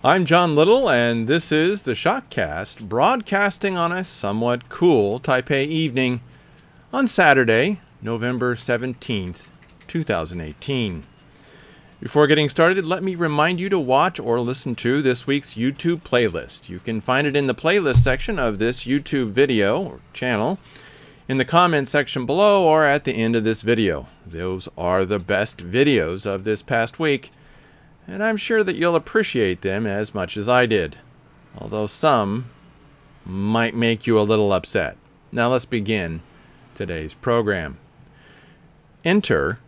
I'm John Little, and this is the ShockCast, broadcasting on a somewhat cool Taipei evening on Saturday, November 17th, 2018. Before getting started, let me remind you to watch or listen to this week's YouTube playlist. You can find it in the playlist section of this YouTube video or channel, in the comment section below, or at the end of this video. Those are the best videos of this past week, and I'm sure that you'll appreciate them as much as I did, although some might make you a little upset. Now let's begin today's program. Enter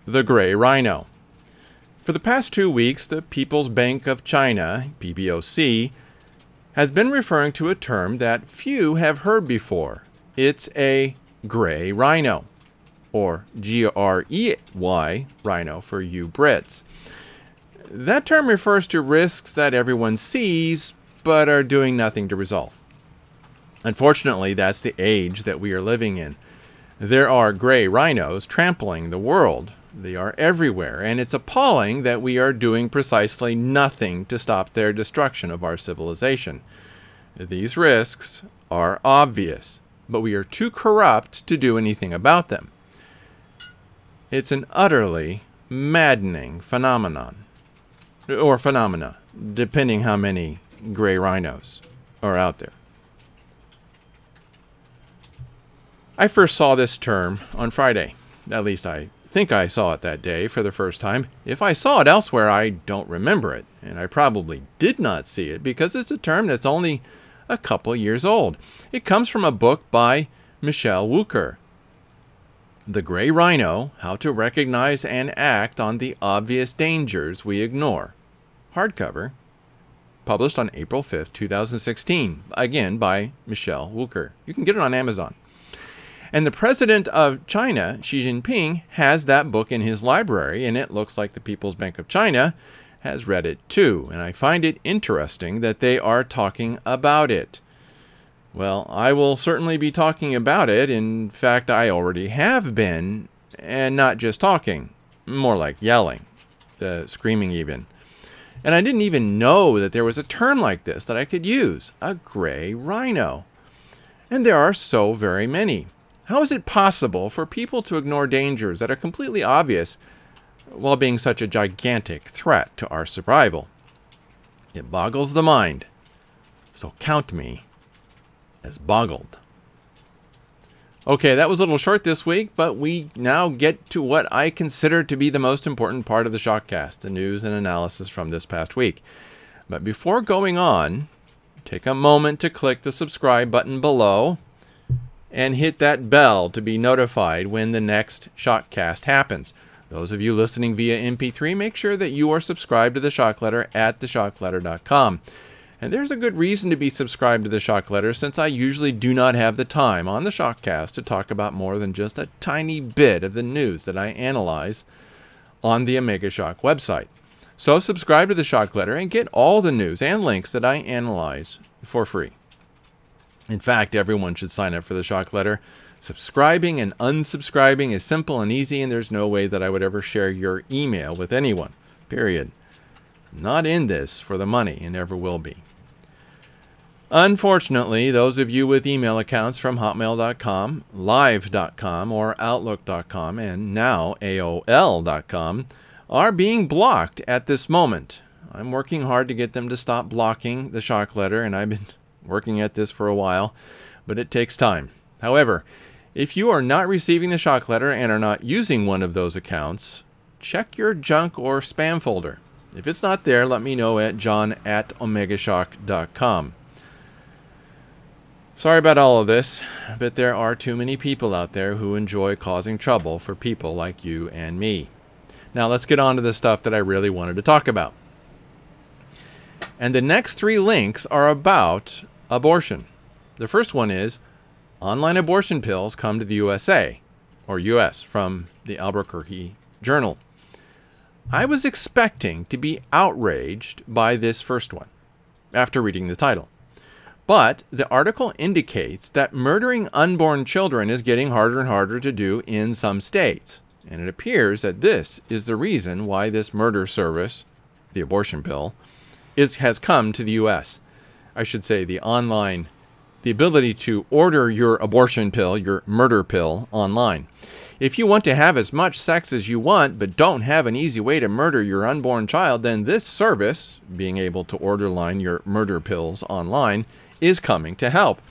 the Gray Rhino. For the past 2 weeks, the People's Bank of China, PBOC, has been referring to a term that few have heard before. It's a Gray Rhino, or G-R-E-Y Rhino for you Brits. That term refers to risks that everyone sees, but are doing nothing to resolve. Unfortunately, that's the age that we are living in. There are Gray Rhinos trampling the world. They are everywhere, and it's appalling that we are doing precisely nothing to stop their destruction of our civilization. These risks are obvious, but we are too corrupt to do anything about them. It's an utterly maddening phenomenon. Or phenomena, depending how many Gray Rhinos are out there. I first saw this term on Friday. At least I think I saw it that day for the first time. If I saw it elsewhere, I don't remember it. And I probably did not see it because it's a term that's only a couple years old. It comes from a book by Michelle Wucker, The Gray Rhino, How to Recognize and Act on the Obvious Dangers We Ignore. Hardcover, published on April 5th, 2016, again by Michelle Wucker. You can get it on Amazon. And the president of China, Xi Jinping, has that book in his library, and it looks like the People's Bank of China has read it too. And I find it interesting that they are talking about it. Well, I will certainly be talking about it. In fact, I already have been, and not just talking, more like yelling, screaming even. And I didn't even know that there was a term like this that I could use, a Gray Rhino. And there are so very many. How is it possible for people to ignore dangers that are completely obvious while being such a gigantic threat to our survival? It boggles the mind. So count me as boggled. Okay, that was a little short this week, but we now get to what I consider to be the most important part of the ShockCast, the news and analysis from this past week. But before going on, take a moment to click the subscribe button below and hit that bell to be notified when the next ShockCast happens. Those of you listening via MP3, make sure that you are subscribed to the Shock Letter at theshockletter.com. And there's a good reason to be subscribed to the Shock Letter, since I usually do not have the time on the ShockCast to talk about more than just a tiny bit of the news that I analyze on the Omega Shock website. So subscribe to the Shock Letter and get all the news and links that I analyze for free. In fact, everyone should sign up for the Shock Letter. Subscribing and unsubscribing is simple and easy, and there's no way that I would ever share your email with anyone, period. Not in this for the money, and never will be. Unfortunately, those of you with email accounts from hotmail.com, live.com, or outlook.com, and now AOL.com, are being blocked at this moment. I'm working hard to get them to stop blocking the Shock Letter, and I've been working at this for a while, but it takes time. However, if you are not receiving the Shock Letter and are not using one of those accounts, check your junk or spam folder. If it's not there, let me know at john@omegashock.com. Sorry about all of this, but there are too many people out there who enjoy causing trouble for people like you and me. Now let's get on to the stuff that I really wanted to talk about. And the next 3 links are about abortion. The first one is online abortion pills come to the USA, or US, from the Albuquerque Journal. I was expecting to be outraged by this first one after reading the title. But the article indicates that murdering unborn children is getting harder and harder to do in some states. And it appears that this is the reason why this murder service, the abortion pill, has come to the U.S. I should say the ability to order your abortion pill, your murder pill, online. If you want to have as much sex as you want, but don't have an easy way to murder your unborn child, then this service, being able to order your murder pills online, is coming to help.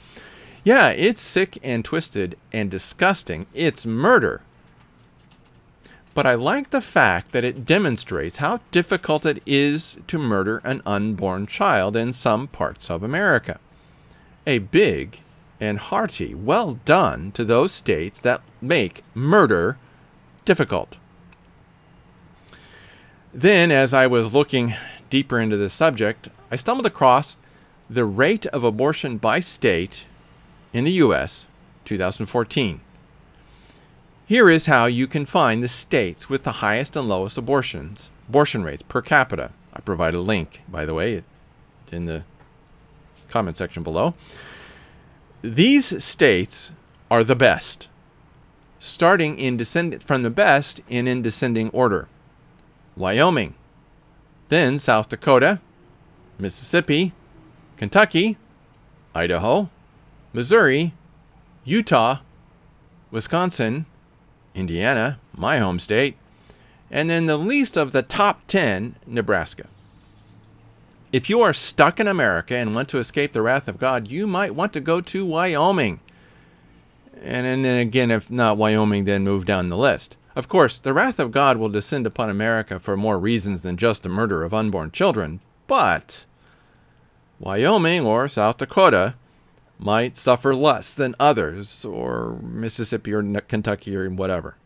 Yeah, it's sick and twisted and disgusting. It's murder. But I like the fact that it demonstrates how difficult it is to murder an unborn child in some parts of America. A big and hearty well done to those states that make murder difficult. Then, as I was looking deeper into this subject, I stumbled across the rate of abortion by state in the U.S. 2014. Here is how you can find the states with the highest and lowest abortion rates per capita. I provide a link, by the way, in the comment section below. These states are the best, starting from the best in descending order. Wyoming, then South Dakota, Mississippi, Kentucky, Idaho, Missouri, Utah, Wisconsin, Indiana, my home state, and then the least of the top 10, Nebraska. If you are stuck in America and want to escape the wrath of God, you might want to go to Wyoming. And then again, if not Wyoming, then move down the list. Of course, the wrath of God will descend upon America for more reasons than just the murder of unborn children. But Wyoming or South Dakota might suffer less than others, or Mississippi or Kentucky or whatever.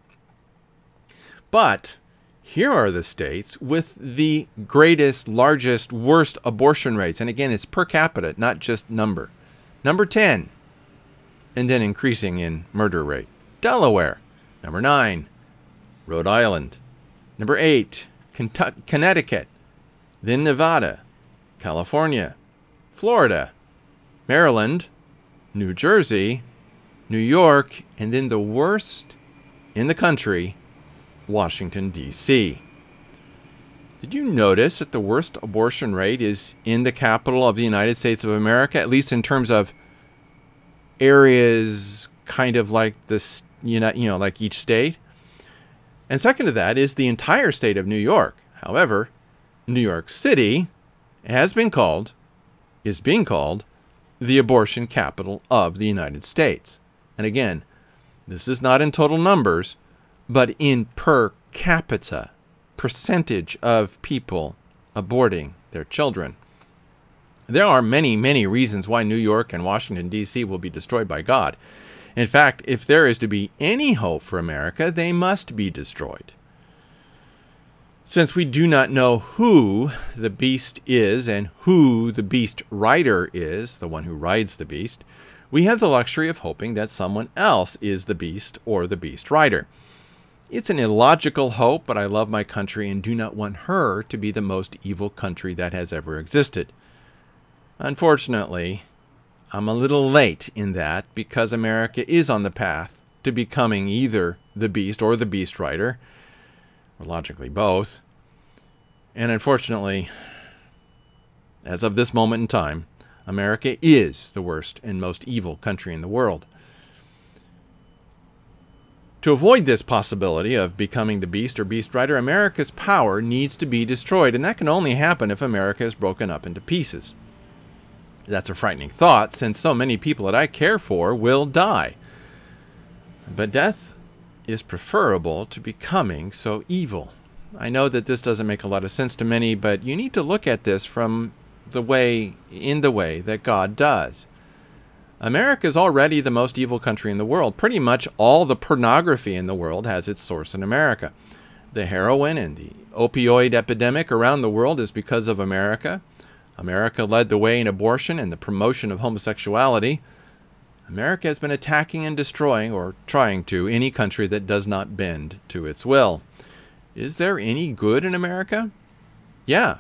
But here are the states with the greatest, largest, worst abortion rates. And again, it's per capita, not just number. Number 10, and then increasing in murder rate. Delaware. Number 9, Rhode Island. Number 8, Connecticut. Then Nevada, California, Florida, Maryland, New Jersey, New York, and then the worst in the country, Washington, D.C. Did you notice that the worst abortion rate is in the capital of the United States of America, at least in terms of areas kind of like this, like each state? And second to that is the entire state of New York. However, New York City is being called the abortion capital of the United States. And again, this is not in total numbers, but in per capita percentage of people aborting their children. There are many, many reasons why New York and Washington, D.C. will be destroyed by God. In fact, if there is to be any hope for America, they must be destroyed. Since we do not know who the beast is and who the beast rider is, the one who rides the beast, we have the luxury of hoping that someone else is the beast or the beast rider. It's an illogical hope, but I love my country and do not want her to be the most evil country that has ever existed. Unfortunately, I'm a little late in that because America is on the path to becoming either the beast or the beast rider, or logically both. And unfortunately, as of this moment in time, America is the worst and most evil country in the world. To avoid this possibility of becoming the beast or beast rider, America's power needs to be destroyed, and that can only happen if America is broken up into pieces. That's a frightening thought, since so many people that I care for will die. But death is preferable to becoming so evil. I know that this doesn't make a lot of sense to many, but you need to look at this in the way that God does. America is already the most evil country in the world. Pretty much all the pornography in the world has its source in America. The heroin and the opioid epidemic around the world is because of America. America led the way in abortion and the promotion of homosexuality. America has been attacking and destroying, or trying to, any country that does not bend to its will. Is there any good in America? Yeah.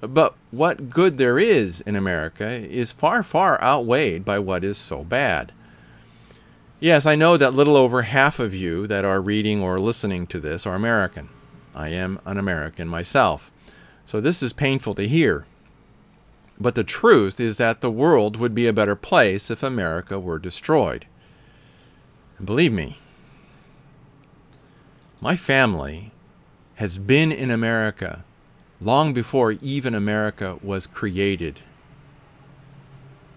But what good there is in America is far, far outweighed by what is so bad. Yes, I know that little over half of you that are reading or listening to this are American. I am an American myself. So this is painful to hear. But the truth is that the world would be a better place if America were destroyed. And believe me, my family has been in America long before even America was created.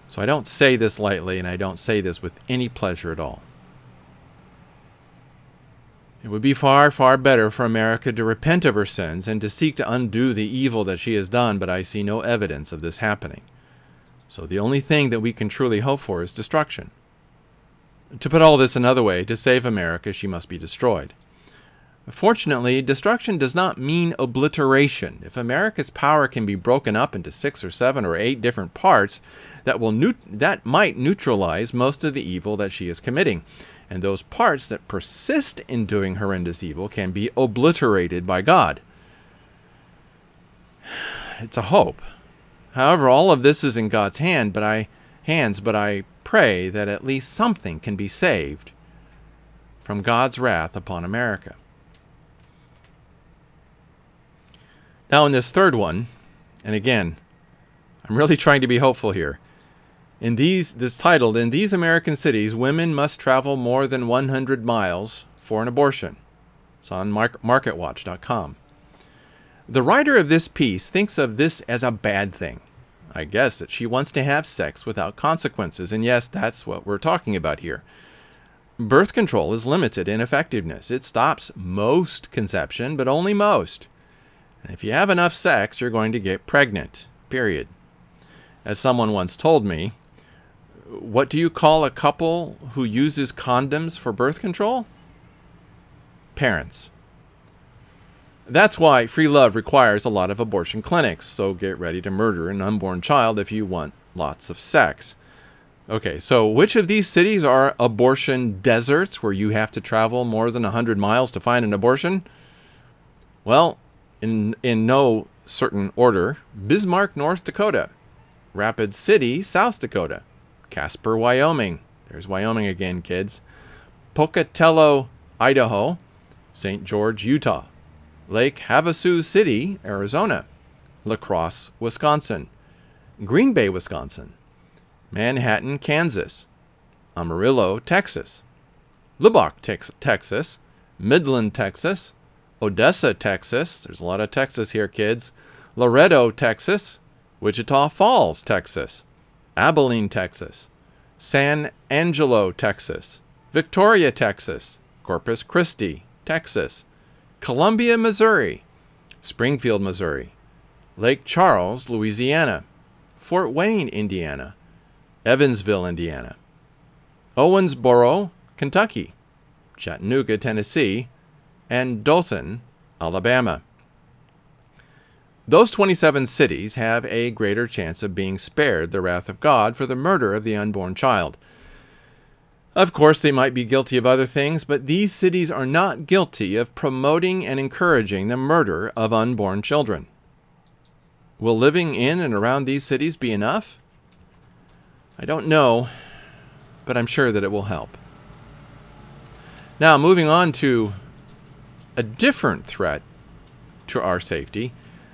So I don't say this lightly, and I don't say this with any pleasure at all. It would be far, far better for America to repent of her sins and to seek to undo the evil that she has done, but I see no evidence of this happening. So the only thing that we can truly hope for is destruction. To put all this another way, to save America, she must be destroyed. Fortunately, destruction does not mean obliteration. If America's power can be broken up into 6 or 7 or 8 different parts, that might neutralize most of the evil that she is committing. And those parts that persist in doing horrendous evil can be obliterated by God. It's a hope. However, all of this is in God's hands, but I pray that at least something can be saved from God's wrath upon America. Now in this third one, and again, I'm really trying to be hopeful here. This titled, "In these American cities, women must travel more than 100 miles for an abortion." It's on marketwatch.com. The writer of this piece thinks of this as a bad thing. I guess that she wants to have sex without consequences, and yes, that's what we're talking about here. Birth control is limited in effectiveness. It stops most conception, but only most. And if you have enough sex, you're going to get pregnant, period. As someone once told me, what do you call a couple who uses condoms for birth control? Parents. That's why free love requires a lot of abortion clinics, so get ready to murder an unborn child if you want lots of sex. Okay, so which of these cities are abortion deserts where you have to travel more than 100 miles to find an abortion? Well, in no certain order: Bismarck, North Dakota; Rapid City, South Dakota; Casper, Wyoming. There's Wyoming again, kids. Pocatello, Idaho; St. George, Utah; Lake Havasu City, Arizona; La Crosse, Wisconsin; Green Bay, Wisconsin; Manhattan, Kansas; Amarillo, Texas; Lubbock, Texas; Midland, Texas; Odessa, Texas. There's a lot of Texas here, kids. Laredo, Texas; Wichita Falls, Texas; Abilene, Texas; San Angelo, Texas; Victoria, Texas; Corpus Christi, Texas; Columbia, Missouri; Springfield, Missouri; Lake Charles, Louisiana; Fort Wayne, Indiana; Evansville, Indiana; Owensboro, Kentucky; Chattanooga, Tennessee; and Dothan, Alabama. Those 27 cities have a greater chance of being spared the wrath of God for the murder of the unborn child. Of course, they might be guilty of other things, but these cities are not guilty of promoting and encouraging the murder of unborn children. Will living in and around these cities be enough? I don't know, but I'm sure that it will help. Now, moving on to a different threat to our safety.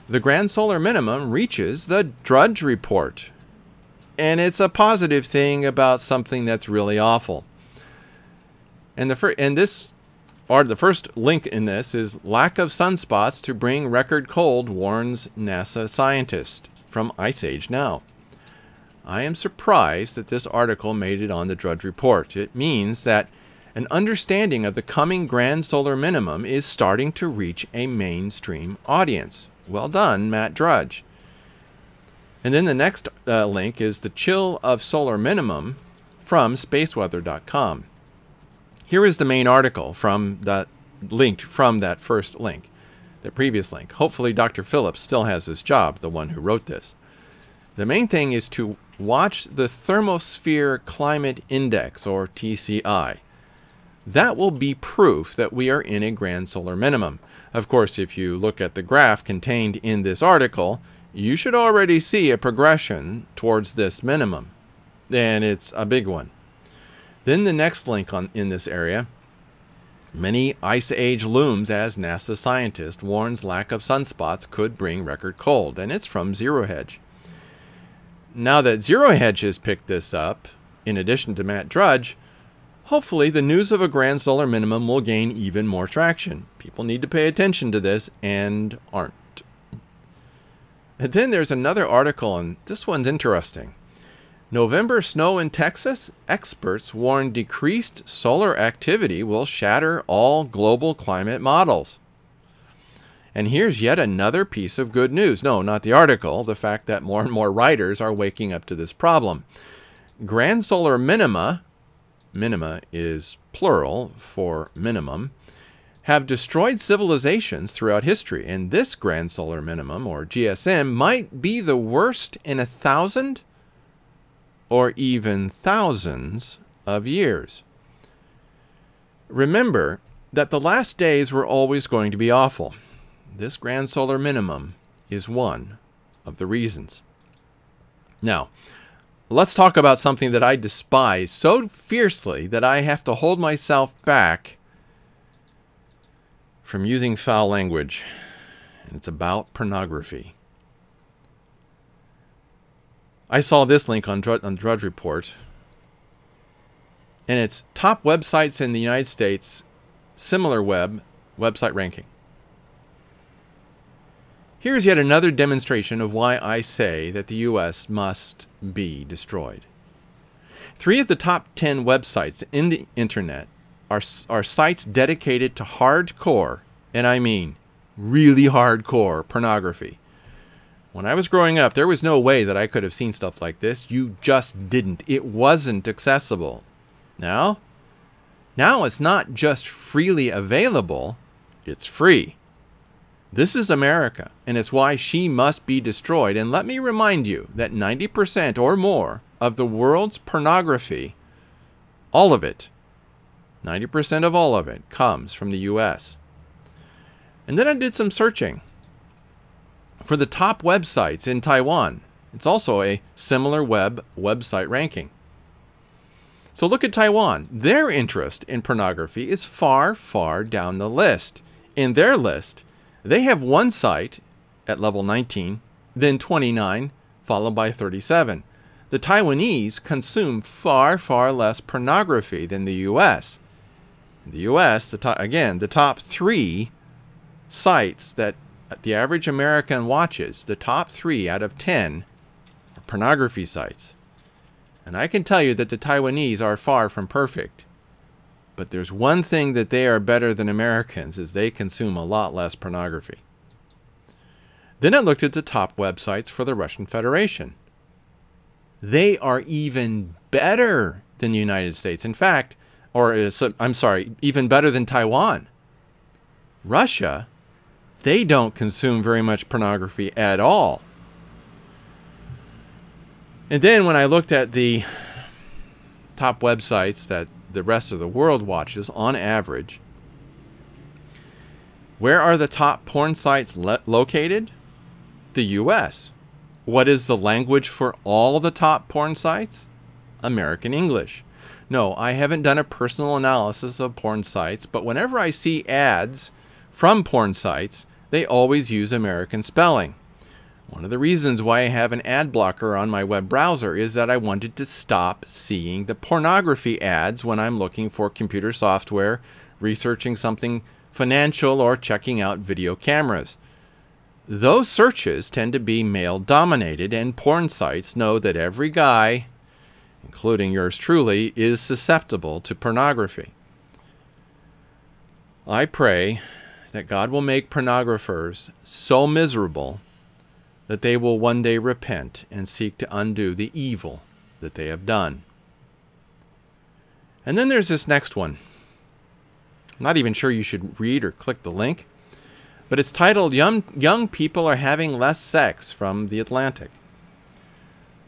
The grand solar minimum reaches the Drudge Report. And it's a positive thing about something that's really awful. And the first link in this is lack of sunspots to bring record cold, warns NASA scientist, from Ice Age Now. I am surprised that this article made it on the Drudge Report. It means that an understanding of the coming grand solar minimum is starting to reach a mainstream audience. Well done, Matt Drudge. And then the next link is the chill of solar minimum from spaceweather.com. Here is the main article from that linked from that first link, the previous link. Hopefully Dr. Phillips still has his job, the one who wrote this. The main thing is to watch the Thermosphere Climate Index, or TCI. That will be proof that we are in a grand solar minimum. Of course, if you look at the graph contained in this article, you should already see a progression towards this minimum. And it's a big one. Then the next link in this area, many ice age looms as NASA scientist warns lack of sunspots could bring record cold. And it's from Zero Hedge. now that Zero Hedge has picked this up, in addition to Matt Drudge, hopefully the news of a grand solar minimum will gain even more traction. People need to pay attention to this and aren't. And then there's another article, and this one's interesting. November snow in Texas? Experts warn decreased solar activity will shatter all global climate models. And here's yet another piece of good news. No, not the article. The fact that more and more writers are waking up to this problem. Grand solar minima is plural for minimum, have destroyed civilizations throughout history. And this grand solar minimum, or GSM, might be the worst in 1,000 or even thousands of years. Remember that the last days were always going to be awful. This grand solar minimum is one of the reasons. Now, let's talk about something that I despise so fiercely that I have to hold myself back from using foul language. And it's about pornography. I saw this link on Drudge Report, and it's top websites in the United States, similar website ranking. Here's yet another demonstration of why I say that the U.S. must be destroyed. 3 of the top 10 websites in the internet are sites dedicated to hardcore, and I mean really hardcore, pornography. When I was growing up, there was no way that I could have seen stuff like this. You just didn't. It wasn't accessible. Now it's not just freely available, it's free. This is America, and it's why she must be destroyed. And let me remind you that 90% or more of the world's pornography, all of it, 90% of all of it, comes from the U.S. And then I did some searching for the top websites in Taiwan. It's also a similar website ranking. So look at Taiwan. Their interest in pornography is far, far down the list. In their list, they have one site at level 19, then 29, followed by 37. The Taiwanese consume far, far less pornography than the U.S. In the U.S., again, the top 3 sites that the average American watches, the top 3 out of 10 are pornography sites. And I can tell you that the Taiwanese are far from perfect. But there's one thing that they are better than Americans, is they consume a lot less pornography. Then I looked at the top websites for the Russian Federation. They are even better than the United States. In fact, even better than Taiwan. Russia, they don't consume very much pornography at all. And then when I looked at the top websites that the rest of the world watches on average, where are the top porn sites located? The U.S. What is the language for all the top porn sites? American English. No, I haven't done a personal analysis of porn sites, but whenever I see ads from porn sites, they always use American spelling. One of the reasons why I have an ad blocker on my web browser is that I wanted to stop seeing the pornography ads when I'm looking for computer software, researching something financial, or checking out video cameras. Those searches tend to be male-dominated, and porn sites know that every guy, including yours truly, is susceptible to pornography. I pray that God will make pornographers so miserable that they will one day repent and seek to undo the evil that they have done. And then there's this next one. I'm not even sure you should read or click the link, but it's titled, Young People Are Having Less Sex, from The Atlantic.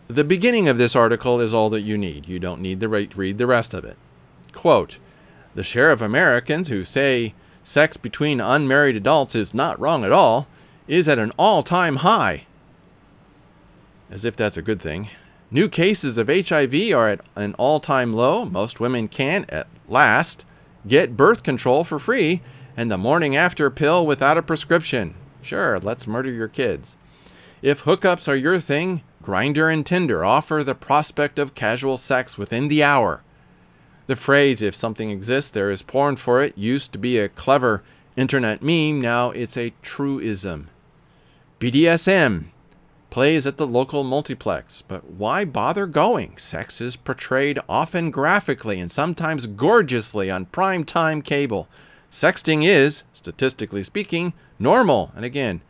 The beginning of this article is all that you need. You don't need to read the rest of it. Quote, "The share of Americans who say sex between unmarried adults is not wrong at all is at an all-time high." As if that's a good thing. "New cases of HIV are at an all-time low. Most women can, at last, get birth control for free and the morning after pill without a prescription. Sure, let's murder your kids. If hookups are your thing, Grindr and Tinder offer the prospect of casual sex within the hour. The phrase, if something exists, there is porn for it, used to be a clever internet meme. Now it's a truism. BDSM plays at the local multiplex, but why bother going? Sex is portrayed often graphically and sometimes gorgeously on primetime cable. Sexting is, statistically speaking, normal. And again,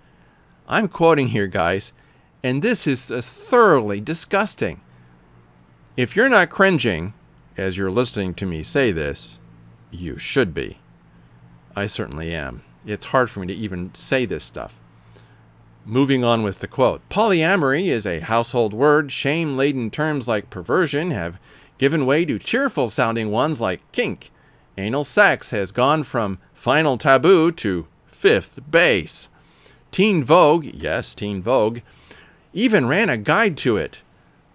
I'm quoting here, guys, and this is thoroughly disgusting. If you're not cringing as you're listening to me say this, you should be. I certainly am. It's hard for me to even say this stuff. Moving on with the quote. Polyamory is a household word. Shame-laden terms like perversion have given way to cheerful-sounding ones like kink. Anal sex has gone from final taboo to fifth base. Teen Vogue, yes, Teen Vogue, even ran a guide to it.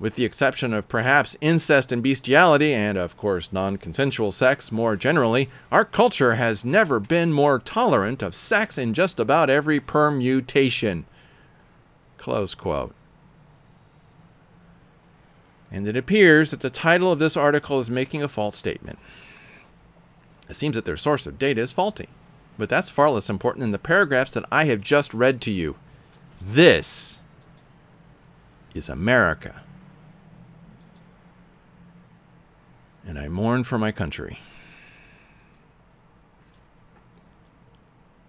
With the exception of perhaps incest and bestiality, and of course non-consensual sex more generally, our culture has never been more tolerant of sex in just about every permutation. Close quote. And it appears that the title of this article is making a false statement. It seems that their source of data is faulty, but that's far less important than the paragraphs that I have just read to you. This is America. And I mourn for my country.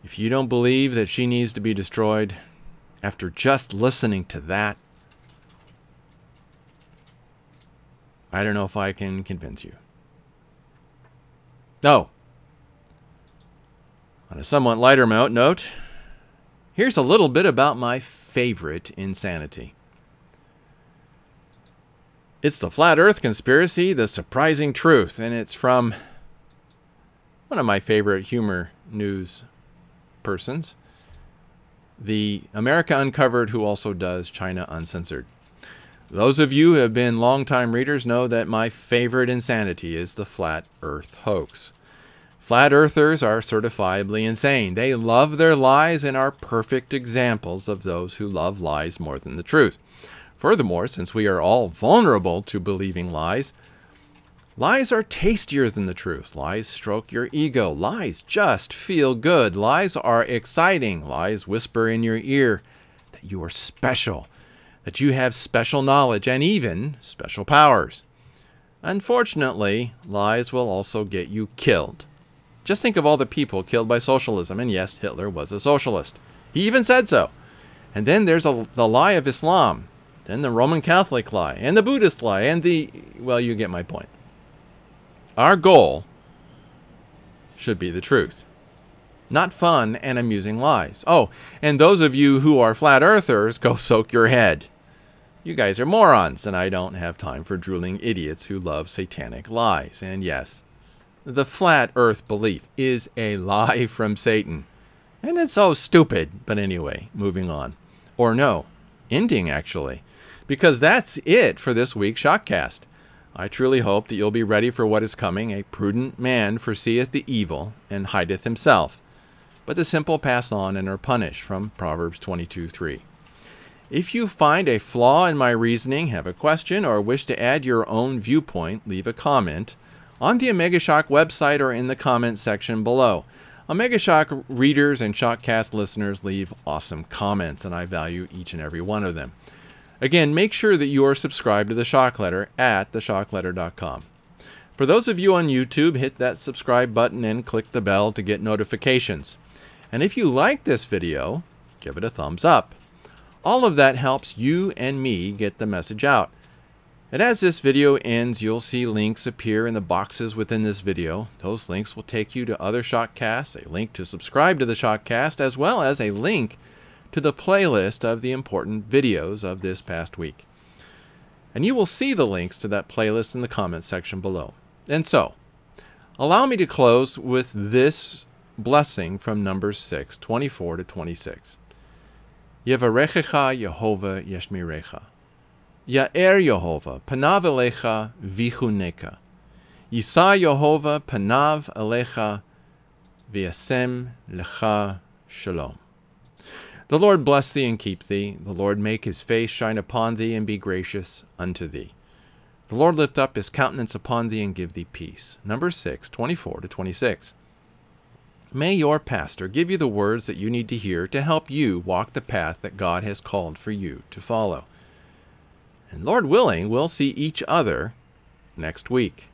If you don't believe that she needs to be destroyed, after just listening to that, I don't know if I can convince you. Oh, on a somewhat lighter note, here's a little bit about my favorite insanity. It's the Flat Earth Conspiracy, The Surprising Truth, and it's from one of my favorite humor news persons, the America Uncovered, who also does China Uncensored. Those of you who have been longtime readers know that my favorite insanity is the Flat Earth hoax. Flat Earthers are certifiably insane. They love their lies and are perfect examples of those who love lies more than the truth. Furthermore, since we are all vulnerable to believing lies, lies are tastier than the truth. Lies stroke your ego. Lies just feel good. Lies are exciting. Lies whisper in your ear that you are special, that you have special knowledge and even special powers. Unfortunately, lies will also get you killed. Just think of all the people killed by socialism. And yes, Hitler was a socialist. He even said so. And then there's the lie of Islam. Then the Roman Catholic lie, and the Buddhist lie, and well, you get my point. Our goal should be the truth, not fun and amusing lies. Oh, and those of you who are flat earthers, go soak your head. You guys are morons, and I don't have time for drooling idiots who love satanic lies. And yes, the flat earth belief is a lie from Satan. And it's so stupid. But anyway, moving on. Or no, ending actually. Because that's it for this week's ShockCast. I truly hope that you'll be ready for what is coming. A prudent man foreseeth the evil, and hideth himself. But the simple pass on and are punished, from Proverbs 22:3. If you find a flaw in my reasoning, have a question, or wish to add your own viewpoint, leave a comment on the Omega Shock website or in the comment section below. Omega Shock readers and ShockCast listeners leave awesome comments, and I value each and every one of them. Again, make sure that you are subscribed to the Shock Letter at theshockletter.com. For those of you on YouTube, hit that subscribe button and click the bell to get notifications. And if you like this video, give it a thumbs up. All of that helps you and me get the message out. And as this video ends, you'll see links appear in the boxes within this video. Those links will take you to other ShockCasts, a link to subscribe to the ShockCast, as well as a link to the playlist of the important videos of this past week. And you will see the links to that playlist in the comments section below. And so, allow me to close with this blessing from Numbers 6, 24 to 26. Yevarechecha Yehovah Yeshmirecha. Ya'er Yehovah Panav Elecha Vichuneka. Yisa Yehovah Panav Elecha V'yasem Lecha Shalom. The Lord bless thee and keep thee. The Lord make his face shine upon thee and be gracious unto thee. The Lord lift up his countenance upon thee and give thee peace. Numbers 6, 24-26. May your pastor give you the words that you need to hear to help you walk the path that God has called for you to follow. And Lord willing, we'll see each other next week.